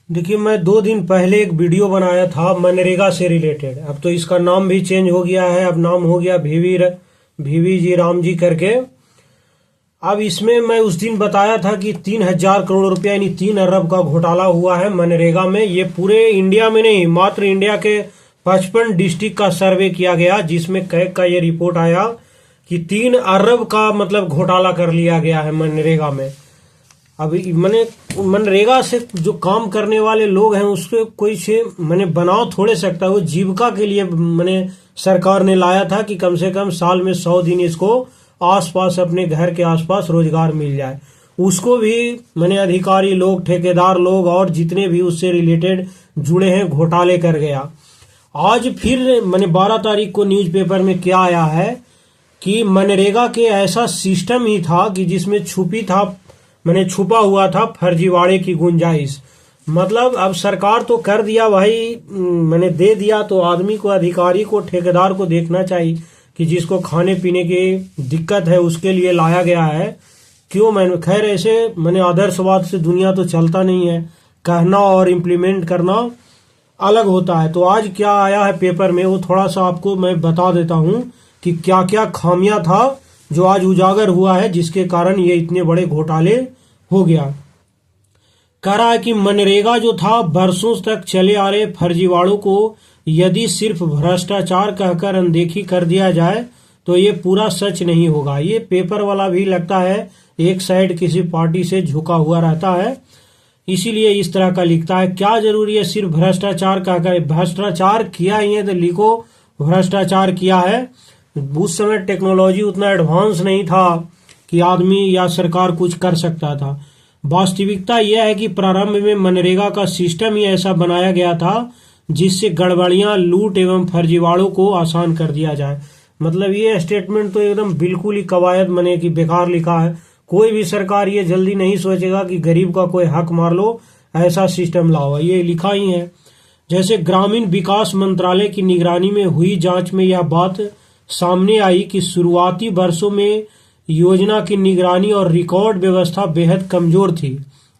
देखिए, मैं 2 दिन पहले एक वीडियो बनाया था मनरेगा से रिलेटेड। अब तो इसका नाम भी चेंज हो गया है, अब नाम हो गया भीवी जी राम जी करके। अब इसमें मैं उस दिन बताया था कि 3,000 करोड़ रुपया यानी 3 अरब का घोटाला हुआ है मनरेगा में। ये पूरे इंडिया में नहीं, मात्र इंडिया के 55 डिस्ट्रिक्ट का सर्वे किया गया, जिसमें कैग का ये रिपोर्ट आया कि 3 अरब का मतलब घोटाला कर लिया गया है मनरेगा में। अभी मैंने मनरेगा से जो काम करने वाले लोग हैं उसके कोई से मैंने बनाव थोड़े सकता है। वो जीविका के लिए मैंने सरकार ने लाया था कि कम से कम साल में 100 दिन इसको आसपास अपने घर के आसपास रोजगार मिल जाए। उसको भी मैंने अधिकारी लोग, ठेकेदार लोग और जितने भी उससे रिलेटेड जुड़े हैं घोटाले कर गया। आज फिर मैंने 12 तारीख को न्यूज़पेपर में क्या आया है कि मनरेगा के ऐसा सिस्टम ही था कि जिसमें छुपा हुआ था फर्जीवाड़े की गुंजाइश। मतलब अब सरकार तो कर दिया भाई, मैंने दे दिया, तो आदमी को, अधिकारी को, ठेकेदार को देखना चाहिए कि जिसको खाने पीने की दिक्कत है उसके लिए लाया गया है। क्यों? मैंने खैर ऐसे मैंने आदर्शवाद से दुनिया तो चलता नहीं है, कहना और इम्प्लीमेंट करना अलग होता है। तो आज क्या आया है पेपर में वो थोड़ा सा आपको मैं बता देता हूँ कि क्या क्या खामियां था जो आज उजागर हुआ है, जिसके कारण ये इतने बड़े घोटाले हो गया। कह रहा है कि मनरेगा जो था बरसों तक चले आ रहे फर्जीवाड़ों को यदि सिर्फ भ्रष्टाचार कहकर अनदेखी कर दिया जाए तो ये पूरा सच नहीं होगा। ये पेपर वाला भी लगता है एक साइड किसी पार्टी से झुका हुआ रहता है, इसीलिए इस तरह का लिखता है। क्या जरूरी है सिर्फ भ्रष्टाचार कहकर? भ्रष्टाचार किया ही है तो लिखो भ्रष्टाचार किया है। उस समय टेक्नोलॉजी उतना एडवांस नहीं था कि आदमी या सरकार कुछ कर सकता था। वास्तविकता यह है कि प्रारंभ में मनरेगा का सिस्टम ही ऐसा बनाया गया था जिससे गड़बड़ियां, लूट एवं फर्जीवाड़ों को आसान कर दिया जाए। मतलब ये स्टेटमेंट तो एकदम बिल्कुल ही कवायद मने की बेकार लिखा है। कोई भी सरकार ये जल्दी नहीं सोचेगा कि गरीब का कोई हक मार लो, ऐसा सिस्टम लाओ। ये लिखा ही है। जैसे ग्रामीण विकास मंत्रालय की निगरानी में हुई जांच में यह बात सामने आई कि शुरुआती वर्षों में योजना की निगरानी और रिकॉर्ड व्यवस्था बेहद कमजोर थी।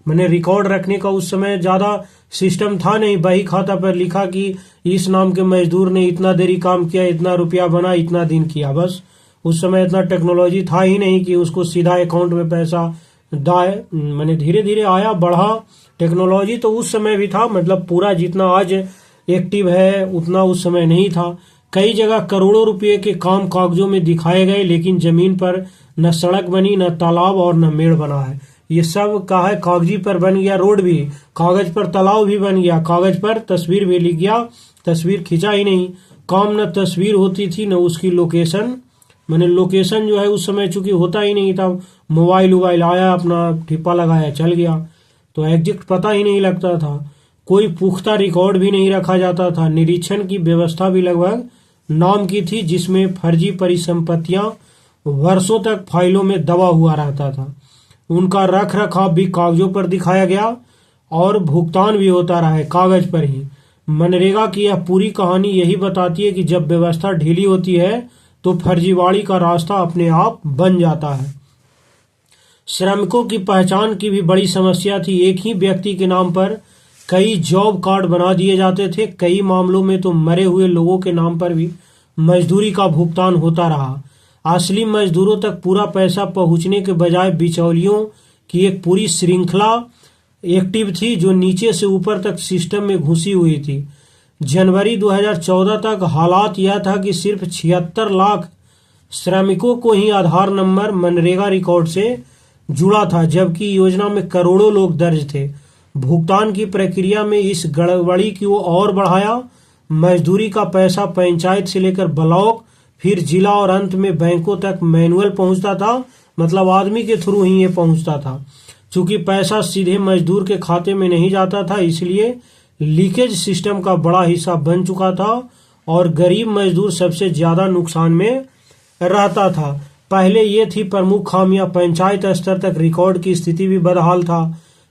मैंने रिकॉर्ड रखने का उस समय ज्यादा सिस्टम था नहीं। बही खाता पर लिखा कि इस नाम के मजदूर ने इतना देरी काम किया, इतना रुपया बना, इतना दिन किया, बस। उस समय इतना टेक्नोलॉजी था ही नहीं कि उसको सीधा अकाउंट में पैसा दाए। मैंने धीरे धीरे आया, बढ़ा टेक्नोलॉजी, तो उस समय भी था। मतलब पूरा जितना आज एक्टिव है उतना उस समय नहीं था। कई जगह करोड़ों रुपए के काम कागजों में दिखाए गए, लेकिन जमीन पर न सड़क बनी, न तालाब और न मेड़ बना है। ये सब का है कागजी पर बन गया, रोड भी, कागज पर तालाब भी बन गया, कागज पर तस्वीर भी लिख गया, तस्वीर खींचा ही नहीं। काम न तस्वीर होती थी न उसकी लोकेशन। मैंने लोकेशन जो है उस समय चूंकि होता ही नहीं था, मोबाइल आया, अपना ठिप्पा लगाया, चल गया, तो एग्जैक्ट पता ही नहीं लगता था। कोई पुख्ता रिकॉर्ड भी नहीं रखा जाता था। निरीक्षण की व्यवस्था भी लगभग नाम की थी, जिसमें फर्जी परिसंपत्तियां वर्षों तक फाइलों में दबा हुआ रहता था। उनका रख रखाव भी कागजों पर दिखाया गया और भुगतान भी होता रहा है कागज पर ही। मनरेगा की यह पूरी कहानी यही बताती है कि जब व्यवस्था ढीली होती है तो फर्जीवाड़ी का रास्ता अपने आप बन जाता है। श्रमिकों की पहचान की भी बड़ी समस्या थी। एक ही व्यक्ति के नाम पर कई जॉब कार्ड बना दिए जाते थे। कई मामलों में तो मरे हुए लोगों के नाम पर भी मजदूरी का भुगतान होता रहा। असली मजदूरों तक पूरा पैसा पहुंचने के बजाय बिचौलियों की एक पूरी श्रृंखला एक्टिव थी जो नीचे से ऊपर तक सिस्टम में घुसी हुई थी। जनवरी 2014 तक हालात यह था कि सिर्फ 76 लाख श्रमिकों को ही आधार नंबर मनरेगा रिकॉर्ड से जुड़ा था, जबकि योजना में करोड़ों लोग दर्ज थे। भुगतान की प्रक्रिया में इस गड़बड़ी को और बढ़ाया। मजदूरी का पैसा पंचायत से लेकर ब्लॉक, फिर जिला और अंत में बैंकों तक मैनुअल पहुंचता था। मतलब आदमी के थ्रू ही ये पहुंचता था। चूंकि पैसा सीधे मजदूर के खाते में नहीं जाता था, इसलिए लीकेज सिस्टम का बड़ा हिस्सा बन चुका था और गरीब मजदूर सबसे ज्यादा नुकसान में रहता था। पहले ये थी प्रमुख खामियां। पंचायत स्तर तक रिकॉर्ड की स्थिति भी बदहाल था।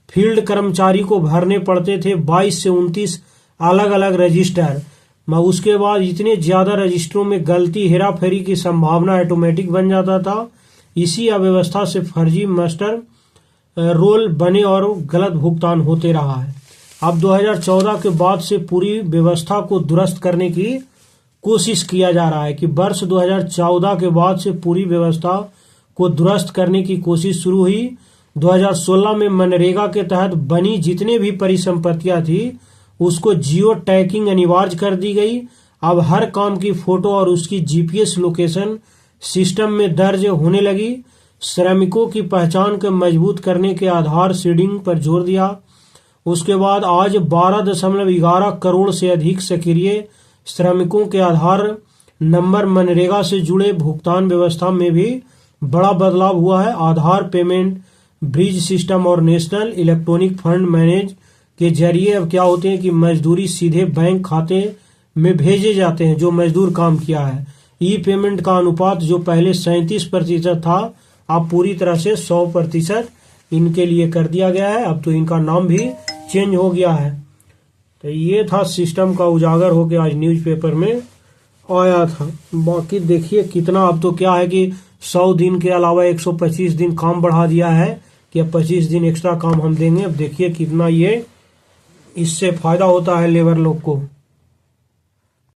फील्ड कर्मचारी को भरने पड़ते थे 22 से 29 अलग अलग रजिस्टर। उसके बाद इतने ज्यादा रजिस्टरों में गलती, हेराफेरी की संभावना ऑटोमेटिक बन जाता था। इसी अव्यवस्था से फर्जी मास्टर रोल बने और गलत भुगतान होते रहा है। अब 2014 के बाद से पूरी व्यवस्था को दुरुस्त करने की कोशिश किया जा रहा है कि वर्ष 2014 के बाद से पूरी व्यवस्था को दुरुस्त करने की कोशिश शुरू हुई। 2016 में मनरेगा के तहत बनी जितने भी परिसंपत्तियां थी उसको जियो टैगिंग अनिवार्य कर दी गई। अब हर काम की फोटो और उसकी जीपीएस लोकेशन सिस्टम में दर्ज होने लगी। श्रमिकों की पहचान को मजबूत करने के आधार सीडिंग पर जोर दिया। उसके बाद आज 12.11 करोड़ से अधिक सक्रिय श्रमिकों के आधार नंबर मनरेगा से जुड़े भुगतान व्यवस्था में भी बड़ा बदलाव हुआ है। आधार पेमेंट ब्रिज सिस्टम और नेशनल इलेक्ट्रॉनिक फंड मैनेज के जरिए अब क्या होते हैं कि मजदूरी सीधे बैंक खाते में भेजे जाते हैं जो मजदूर काम किया है। ई पेमेंट का अनुपात जो पहले 37% था अब पूरी तरह से 100% इनके लिए कर दिया गया है। अब तो इनका नाम भी चेंज हो गया है। तो ये था सिस्टम का उजागर होकर आज न्यूज़पेपर में आया था। बाकी देखिए कितना, अब तो क्या है कि 100 दिन के अलावा 125 दिन काम बढ़ा दिया है कि अब 25 दिन एक्स्ट्रा काम हम देंगे। अब देखिए कितना ये इससे फायदा होता है लेबर लोग को।